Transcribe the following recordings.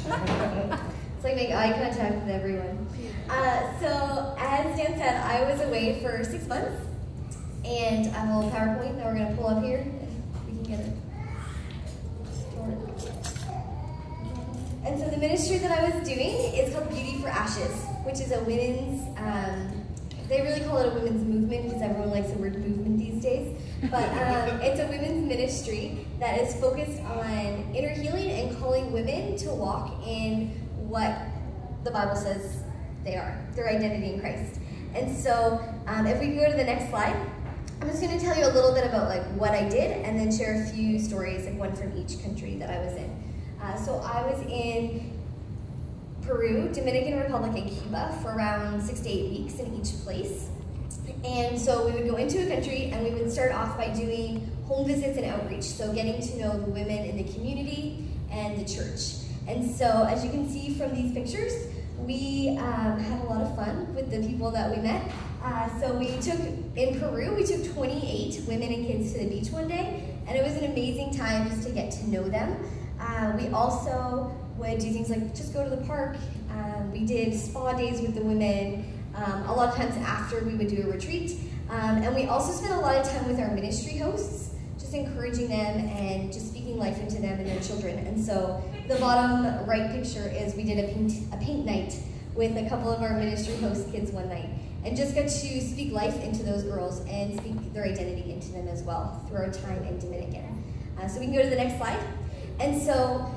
It's like make eye contact with everyone. So as Dan said, I was away for 6 months, and I have a little PowerPoint that we're going to pull up here, if we can get it. And so the ministry that I was doing is called Beauty for Ashes, which is a women's, they really call it a women's movement because everyone likes the word movement these days. But it's a women's ministry that is focused on inner healing and calling women to walk in what the Bible says they are, their identity in Christ. And so if we go to the next slide, I'm just going to tell you a little bit about like what I did and then share a few stories, like one from each country that I was in. So I was in Peru, Dominican Republic, and Cuba for around 6 to 8 weeks in each place. And so we would go into a country and we would start off by doing home visits and outreach, so getting to know the women in the community and the church. And so as you can see from these pictures, we had a lot of fun with the people that we met. So in Peru, we took 28 women and kids to the beach one day, and it was an amazing time just to get to know them. We also would do things like just go to the park. We did spa days with the women. A lot of times after we would do a retreat. And we also spent a lot of time with our ministry hosts, just encouraging them and just speaking life into them and their children. And so the bottom right picture is we did a paint night with a couple of our ministry host kids one night, and just got to speak life into those girls and speak their identity into them as well through our time in Dominican. So we can go to the next slide. And so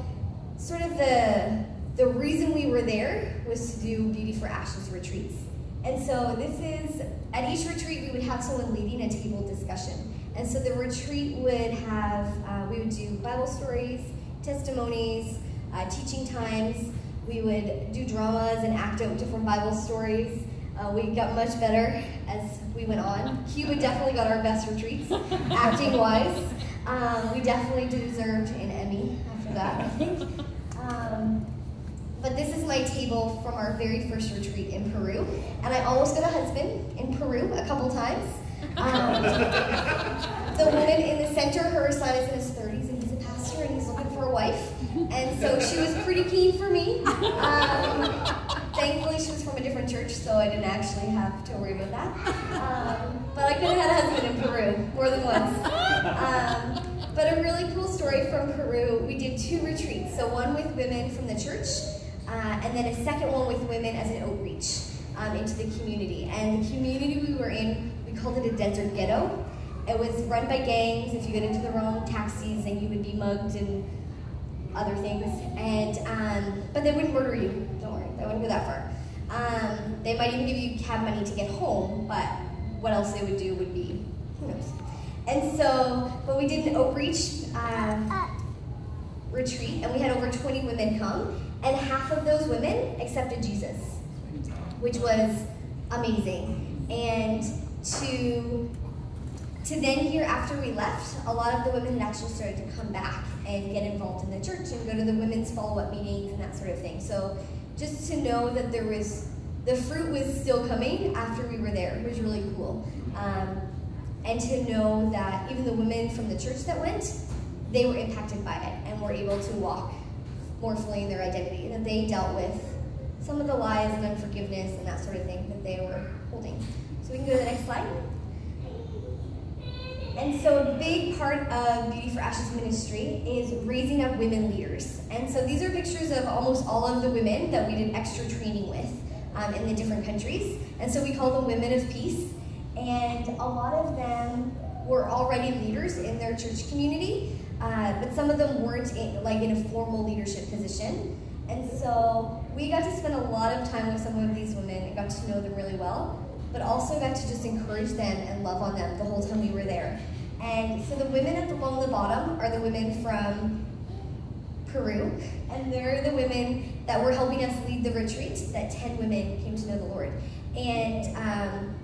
sort of the reason we were there was to do Beauty for Ashes retreats. And so this is, at each retreat we would have someone leading a table discussion. And so the retreat would have, we would do Bible stories, testimonies, teaching times. We would do dramas and act out different Bible stories. We got much better as we went on. Cuba definitely got our best retreats, acting-wise. We definitely deserved an Emmy after that, I think. But this is my table from our very first retreat in Peru. And I almost got a husband in Peru a couple times. The woman in the center, her son is in his 30s and he's a pastor and he's looking for a wife. And so she was pretty keen for me. Thankfully she was from a different church, so I didn't actually have to worry about that. But I could have had a husband in Peru, more than once. But a really cool story from Peru, we did 2 retreats. So one with women from the church, and then a second one with women as an outreach into the community. And the community we were in, we called it a desert ghetto. It was run by gangs. If you get into the wrong taxis, then you would be mugged and other things. And but they wouldn't murder you. Don't worry, they wouldn't go that far. They might even give you cab money to get home, but what else they would do would be, who knows. And so, but we did an outreach retreat, and we had over 20 women come, and half of those women accepted Jesus, which was amazing. And to then hear after we left, a lot of the women had actually started to come back and get involved in the church and go to the women's follow-up meetings and that sort of thing. So just to know that the fruit was still coming after we were there was really cool. And to know that even the women from the church that went, they were impacted by it and were able to walk more fully in their identity, and that they dealt with some of the lies and unforgiveness and that sort of thing that they were holding. So we can go to the next slide. And so a big part of Beauty for Ashes ministry is raising up women leaders. And so these are pictures of almost all of the women that we did extra training with in the different countries. And so we call them Women of Peace. And a lot of them were already leaders in their church community, but some of them weren't in a formal leadership position. And so we got to spend a lot of time with some of these women and got to know them really well, but also got to just encourage them and love on them the whole time we were there. And so the women along the bottom are the women from Peru, and they're the women that were helping us lead the retreat, that 10 women came to know the Lord. And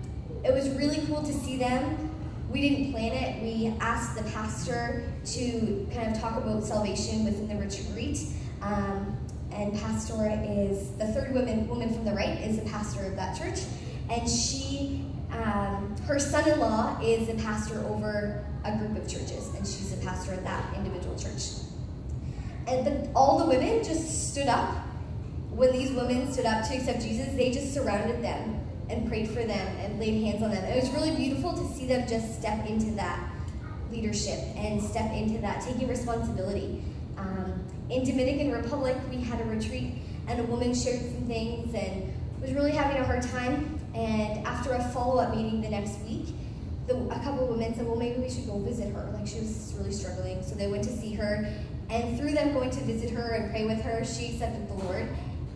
it was really cool to see them. We didn't plan it. We asked the pastor to kind of talk about salvation within the retreat. And pastor is, the third woman from the right is the pastor of that church. And she, her son-in-law is the pastor over a group of churches, and she's the pastor of that individual church. But all the women just stood stood up, when these women stood up to accept Jesus, they just surrounded them and prayed for them and laid hands on them. And it was really beautiful to see them just step into that leadership and step into that taking responsibility. In Dominican Republic, we had a retreat, and a woman shared some things and was really having a hard time. And after a follow-up meeting the next week, a couple of women said, well, maybe we should go visit her. Like, she was really struggling. So they went to see her, and through them going to visit her and pray with her, she accepted the Lord,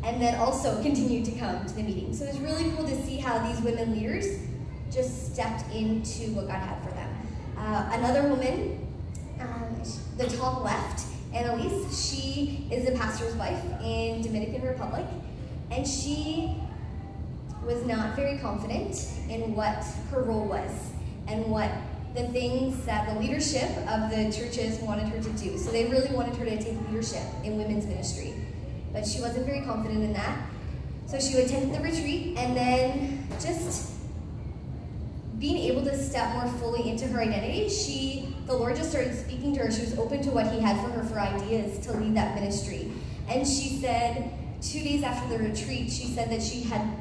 and then also continued to come to the meeting. So it was really cool to see how these women leaders just stepped into what God had for them. Another woman, the top left, Annalise, she is a pastor's wife in Dominican Republic, and she was not very confident in what her role was and what the things that the leadership of the churches wanted her to do. So they really wanted her to take leadership in women's ministry, but she wasn't very confident in that. So she attended the retreat, and then just being able to step more fully into her identity, the Lord just started speaking to her. She was open to what He had for her for ideas to lead that ministry. And she said, 2 days after the retreat, she said that she had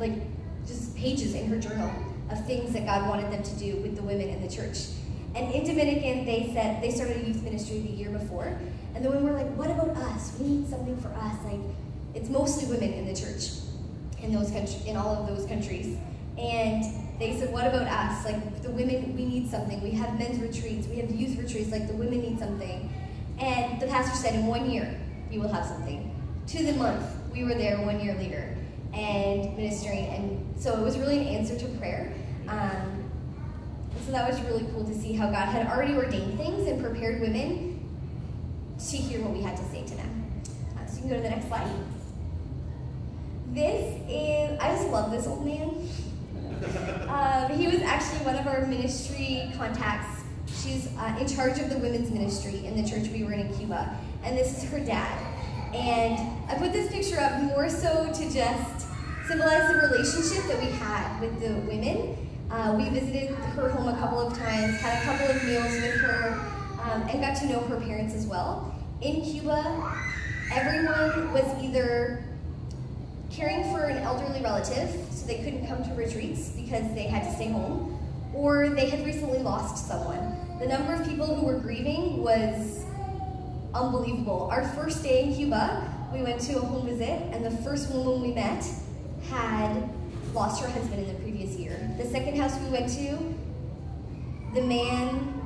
just pages in her journal of things that God wanted them to do with the women in the church. And in Dominican, they said they started a youth ministry the year before, and the women were like, what about us? We need something for us. Like, it's mostly women in the church in all of those countries. And they said, what about us? Like, the women, we need something. We have men's retreats, we have youth retreats, like the women need something. And the pastor said, in 1 year, you will have something. To the month, we were there 1 year later and ministering. And so it was really an answer to prayer. So that was really cool to see how God had already ordained things and prepared women to hear what we had to say to them. So you can go to the next slide. I just love this old man. He was actually one of our ministry contacts. She's in charge of the women's ministry in the church we were in Cuba. And this is her dad. And I put this picture up more so to just symbolize the relationship that we had with the women. We visited her home a couple of times, had a couple of meals with her, and got to know her parents as well. In Cuba, everyone was either caring for an elderly relative, so they couldn't come to retreats because they had to stay home, or they had recently lost someone. The number of people who were grieving was unbelievable. Our first day in Cuba, we went to a home visit, and the first woman we met had lost her husband in the previous year. The second house we went to, the man,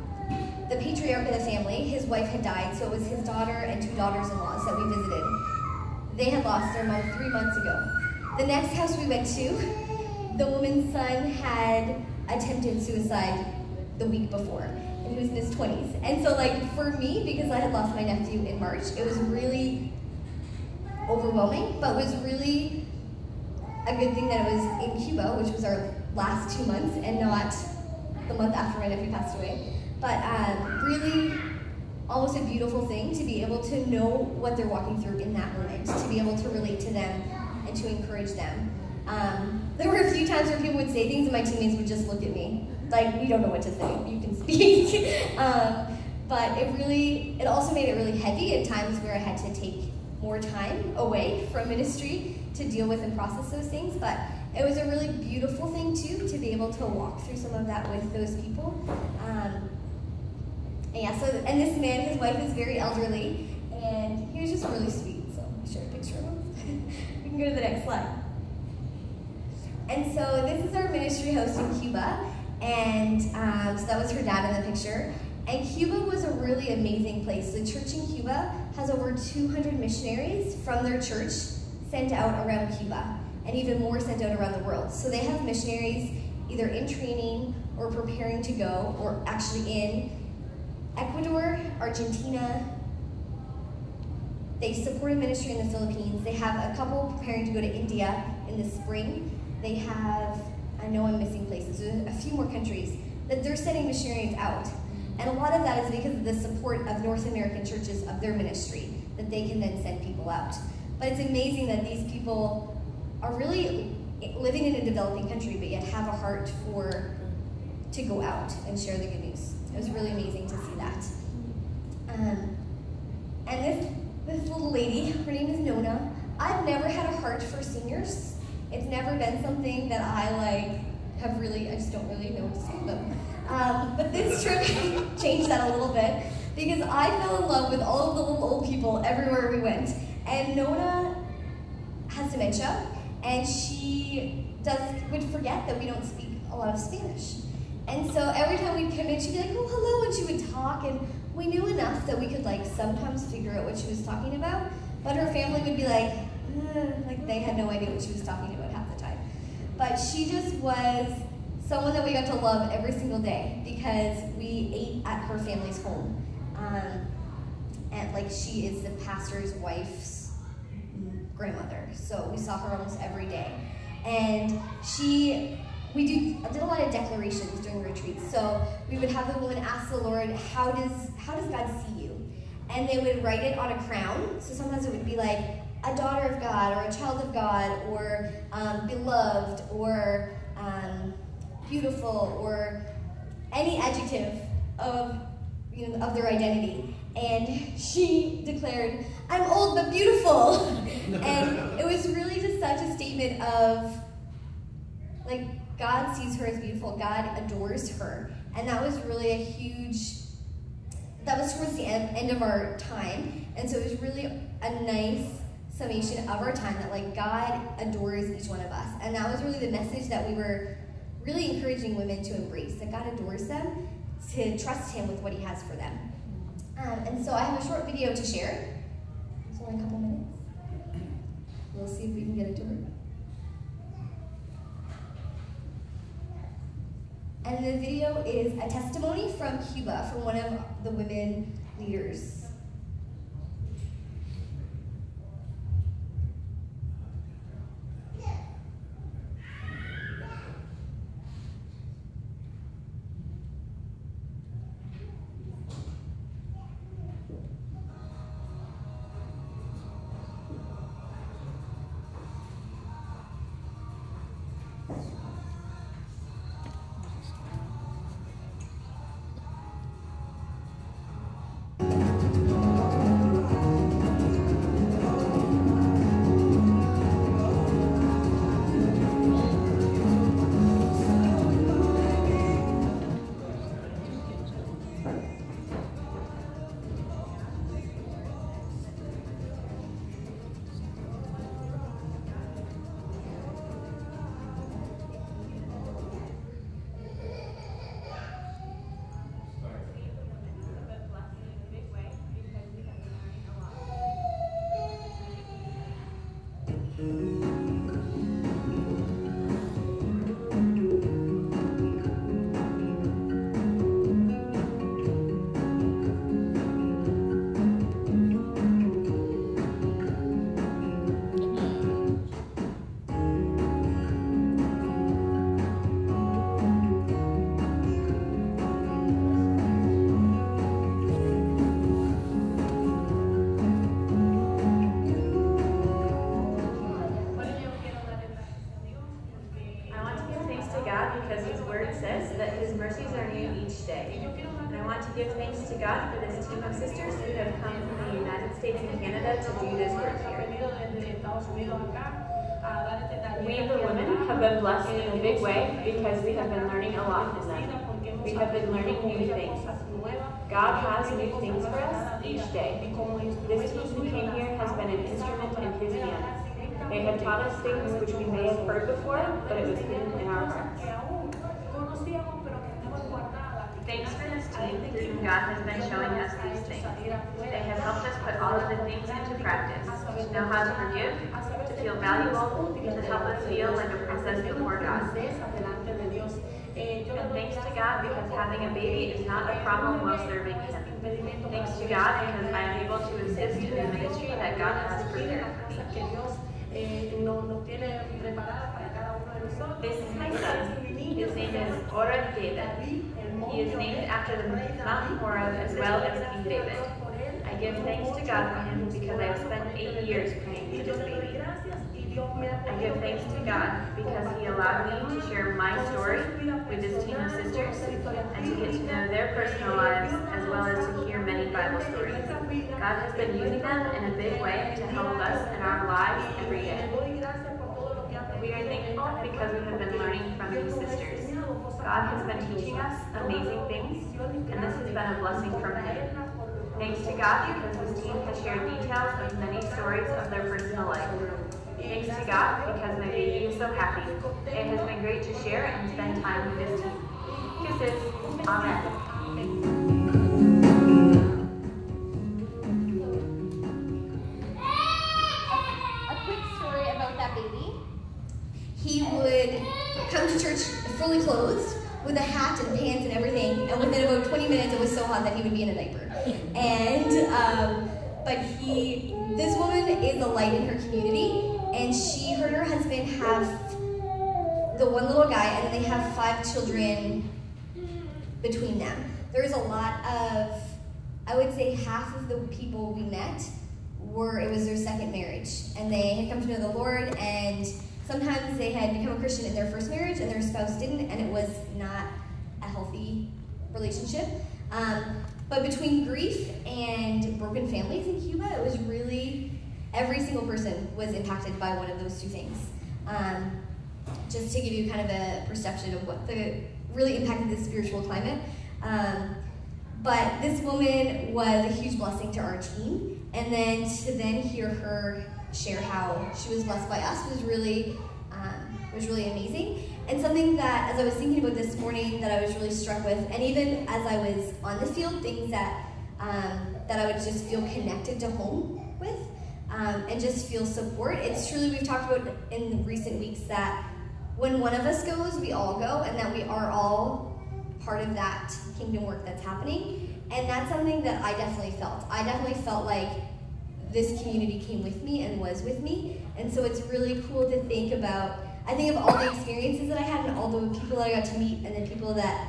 the patriarch of the family, his wife had died, so it was his daughter and 2 daughters-in-laws that we visited. They had lost their mom 3 months ago. The next house we went to, the woman's son had attempted suicide the week before, and he was in his 20s. And so, for me, because I had lost my nephew in March, it was really overwhelming, but was really a good thing that it was in Cuba, which was our last 2 months, and not the month after my nephew passed away. But really, almost a beautiful thing to be able to know what they're walking through in that moment, to be able to relate to them and to encourage them. There were a few times where people would say things and my teammates would just look at me, like, we don't know what to say, you can speak. But it also made it really heavy at times where I had to take more time away from ministry to deal with and process those things. But it was a really beautiful thing too, to be able to walk through some of that with those people. And this man, his wife is very elderly, and he was just really sweet, so I shared a picture of him. We can go to the next slide. And so this is our ministry host in Cuba, and so that was her dad in the picture. And Cuba was a really amazing place. The church in Cuba has over 200 missionaries from their church sent out around Cuba, and even more sent out around the world. So they have missionaries either in training or preparing to go, or actually in Ecuador, Argentina. They supported ministry in the Philippines. They have a couple preparing to go to India in the spring. They have, I know I'm missing places, there's a few more countries that they're sending missionaries out. And a lot of that is because of the support of North American churches of their ministry, that they can then send people out. But it's amazing that these people are really living in a developing country, but yet have a heart to go out and share the good news. It was really amazing to see that. And this little lady, her name is Nona. I've never had a heart for seniors. It's never been something that I I just don't really know what to say to them. But this trip changed that a little bit because I fell in love with all of the little old people everywhere we went. And Nona has dementia, and she would forget that we don't speak a lot of Spanish. And so every time we'd come in, she'd be like, oh, hello, and she would talk, and we knew enough that we could sometimes figure out what she was talking about, but her family would be like they had no idea what she was talking about half the time. But she just was someone that we got to love every single day because we ate at her family's home. And she is the pastor's wife's grandmother, so we saw her almost every day. And we did a lot of declarations during retreats. So we would have the woman ask the Lord, how does God see you? And they would write it on a crown. So sometimes it would be like a daughter of God, or a child of God, or beloved, or beautiful, or any adjective of their identity. And she declared, I'm old but beautiful. And it was really just such a statement of God sees her as beautiful. God adores her. And that was really that was towards the end of our time. And so it was really a nice summation of our time that God adores each one of us. And that was really the message that we were really encouraging women to embrace, that God adores them, to trust him with what he has for them. And so I have a short video to share. It's only a couple minutes. We'll see if we can get it to work. And the video is a testimony from Cuba, from one of the women leaders. Give thanks to God for this team of sisters who have come from the United States and Canada to do this work here. We, the women, have been blessed in a big way because we have been learning a lot from them. We have been learning new things. God has new things for us each day. This team who came here has been an instrument in His hands. They have taught us things which we may have heard before, but it was hidden in our hearts. Thanks for this team through whom God has been showing us these things. They have helped us put all of the things into practice, to know how to forgive, to feel valuable, to help us feel like a princess before God. And thanks to God because having a baby is not a problem while serving Him. Thanks to God because I am able to assist in the ministry that God has prepared for me. This is my son. His name is Horeb David. He is named after the Mount Horeb as well as King David. I give thanks to God for him because I have spent 8 years praying for this baby. I give thanks to God because He allowed me to share my story with this team of sisters and to get to know their personal lives as well as to hear many Bible stories. God has been using them in a big way to help us in our lives every day. We are thankful because we have been learning from these sisters. God has been teaching us amazing things, and this has been a blessing from Him. Thanks to God because His team has shared details of many stories of their personal life. Thanks to God because my baby is so happy. It has been great to share and spend time with this team. Kisses. Amen. A quick story about that baby. He would come to church fully clothed with a hat and pants and everything, and within about 20 minutes it was so hot that he would be in a diaper. And this woman is a light in her community, and she, her and her husband have the one little guy, and then they have 5 children between them. There's a lot of, I would say half of the people we met it was their second marriage, and they had come to know the Lord, and sometimes they had become a Christian in their first marriage and their spouse didn't, and it was not a healthy relationship. But between grief and broken families in Cuba, it was really, every single person was impacted by one of those two things. Just to give you kind of a perception of what really impacted the spiritual climate. But this woman was a huge blessing to our team, and then to hear her share how she was blessed by us was really amazing. And something that, as I was thinking about this morning, that I was really struck with, and even as I was on the field, things that I would just feel connected to home with, and just feel support. It's truly, we've talked about in recent weeks that when one of us goes, we all go, and that we are all part of that kingdom work that's happening. And that's something that I definitely felt. I definitely felt like this community came with me and was with me. And so it's really cool to think about, I think of all the experiences that I had and all the people that I got to meet and the people that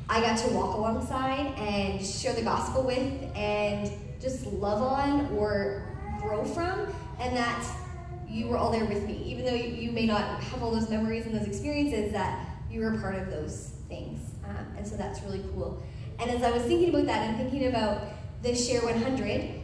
I got to walk alongside and share the gospel with and just love on or grow from, and that you were all there with me. Even though you may not have all those memories and those experiences, that you were a part of those things. And so that's really cool. And as I was thinking about that and thinking about the Share 100,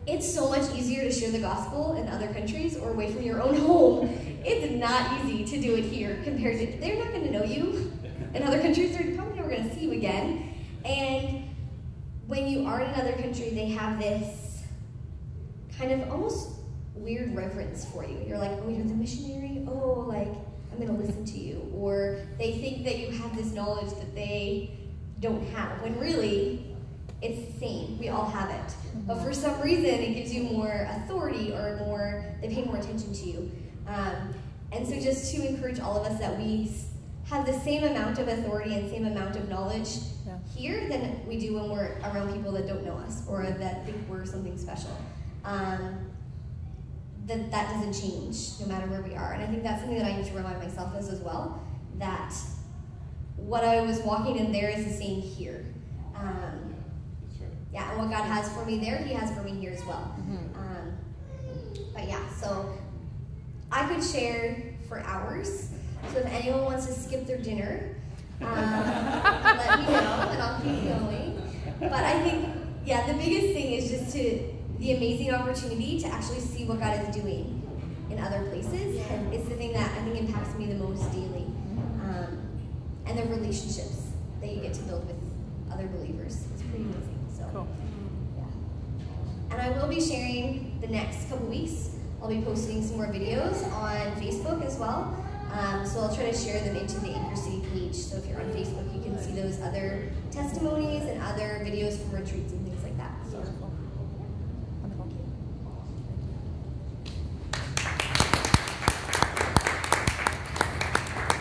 it's so much easier to share the gospel in other countries or away from your own home. It's not easy to do it here compared to, they're not going to know you. In other countries, they're probably never going to see you again. And when you are in another country, they have this kind of almost weird reverence for you. You're like, oh, you're the missionary? Oh, like, I'm going to listen to you. Or they think that you have this knowledge that they don't have, when really, it's the same. We all have it. But for some reason, it gives you more authority or they pay more attention to you. And so just to encourage all of us that we have the same amount of authority and same amount of knowledge here than we do when we're around people that don't know us or that think we're something special. That doesn't change no matter where we are. And I think that's something that I need to remind myself as well, that what I was walking in there is the same here. Yeah, and what God has for me there, He has for me here as well. But yeah, so I could share for hours. So if anyone wants to skip their dinner, let me know and I'll keep going. But I think, yeah, the biggest thing is just the amazing opportunity to actually see what God is doing in other places. And it's the thing that I think impacts me the most daily. And the relationships that you get to build with other believers. It's pretty amazing. So, cool. Yeah. And I will be sharing the next couple weeks. I'll be posting some more videos on Facebook as well. So I'll try to share them into the Anchor City page. So if you're on Facebook, you can see those other testimonies and other videos from retreats and things like that. So.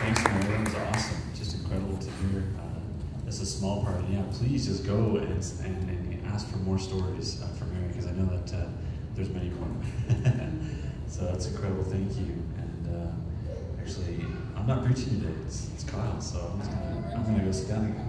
Thanks, Mary. That was awesome. Just incredible to hear. It's a small part. Yeah, please just go and ask for more stories from Mary, because I know that there's many more. So that's incredible. Thank you. And actually, I'm not preaching today. It's Kyle, so I'm gonna go sit down again.